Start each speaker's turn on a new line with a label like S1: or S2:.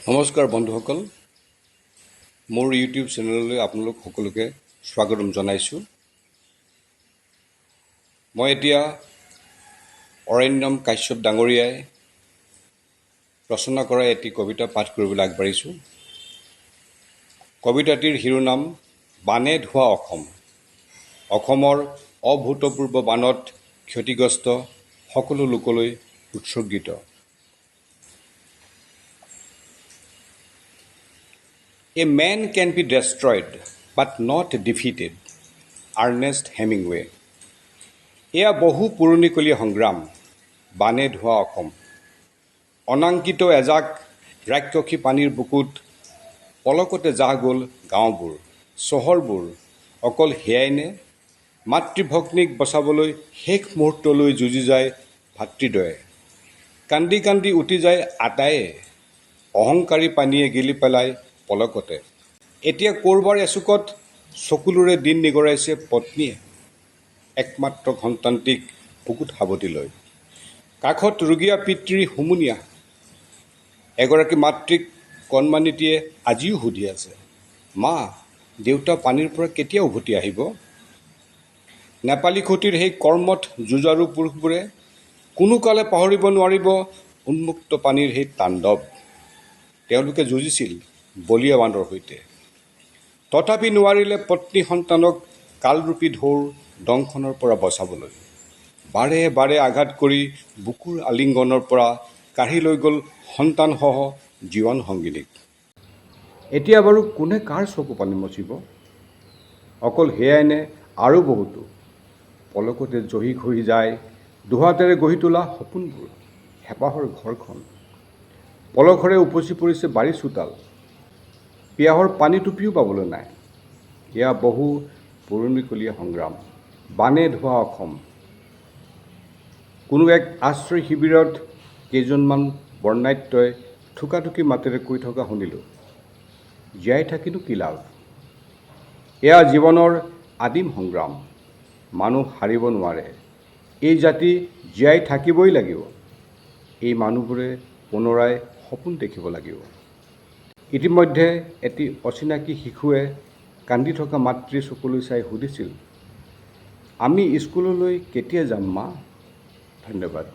S1: নমস্কাৰ বন্ধুসকল, মোৰ ইউটিউব চেনেললৈ আপোনালোক সকলোকে স্বাগতম জনাইছোঁ। মই এতিয়া অৰণ্যম কাশ্যপ ডাঙৰীয়াই ৰচনা কৰা এটি কবিতা পাঠ কৰিবলৈ আগবাঢ়িছোঁ। কবিতাটিৰ শিৰোনাম বানে ধোৱা অসম। অসমৰ অভূতপূৰ্ব বানত ক্ষতিগ্ৰস্ত সকলো লোকলৈ উৎসৰ্গিত। A man can be destroyed but not defeated. Ernest Hemingway. এয়া বহু পুৰণিকলীয়া সংগ্ৰাম, বানে ধোৱা অসম। অনাংকিত এজাক ৰাক্ষসী পানীৰ বুকুত পলকতে জাহ গ'ল গাঁওবোৰ, চহৰবোৰ। অকল সেয়াই নে, মাতৃভগ্নীক বচাবলৈ শেষ মুহূৰ্তলৈ যুঁজি যায় ভাতৃদ্বয়ে। কান্দি কান্দি উটি যায় আটায়ে, অহংকাৰী পানীয়ে গিলি পেলায় পলকতে। এতিয়া ক'ৰবাৰ এচুকত চকুলোৰে দিন নিগৰাইছে পত্নীয়ে, একমাত্ৰ সন্তানটিক বুকুত সাৱটি লৈ। কাষত ৰুগীয়া পিতৃৰ হুমুনিয়াহ। এগৰাকী মাতৃক কণমানিটিয়ে আজিও সুধি আছে, মা, দেউতা পানীৰ পৰা কেতিয়া উভতি আহিব? নেপালী খুঁটিৰ সেই কৰ্মঠ যুঁজাৰু পুৰুষবোৰে কোনো কালে পাহৰিব নোৱাৰিব উন্মুক্ত পানীৰ সেই তাণ্ডৱ। তেওঁলোকে যুঁজিছিল বলীয়া বানৰ সৈতে, তথাপি নোৱাৰিলে পত্নী সন্তানক কালৰূপী ঢৌৰ দংশনৰ পৰা বচাবলৈ। বাৰে বাৰে আঘাত কৰি বুকুৰ আলিংগনৰ পৰা কাঢ়ি লৈ গ'ল সন্তানসহ জীৱন সংগিনীক। এতিয়া বাৰু কোনে কাৰ চকু পানী মচিব? অকল সেয়াই নে, আৰু বহুতো। পলকতে জহি খহি যায় দুহাতেৰে গঢ়ি তোলা সপোনবোৰ, হেঁপাহৰ ঘৰখন। পলসৰে উপচি পৰিছে বাৰী চোতাল, পিয়াহৰ পানী টুপিও পাবলৈ নাই। এয়া বহু পুৰণিকলীয়া সংগ্ৰাম, বানে ধোৱা অসম। কোনো এক আশ্ৰয় শিবিৰত কেইজনমান বৰ্ণাঢ্যই থোকাথুকি মাতেৰে কৈ থকা শুনিলোঁ, জীয়াই থাকিনো কি লাভ? এয়া জীৱনৰ আদিম সংগ্ৰাম, মানুহ হাৰিব নোৱাৰে। এই জাতি জীয়াই থাকিবই লাগিব। এই মানুহবোৰে পুনৰাই সপোন দেখিব লাগিব। ইতিমধ্যে এটি অচিনাকি শিশুৱে কান্দি থকা মাতৃৰ চকুলৈ চাই সুধিছিল, আমি স্কুললৈ কেতিয়া যাম মা? ধন্যবাদ।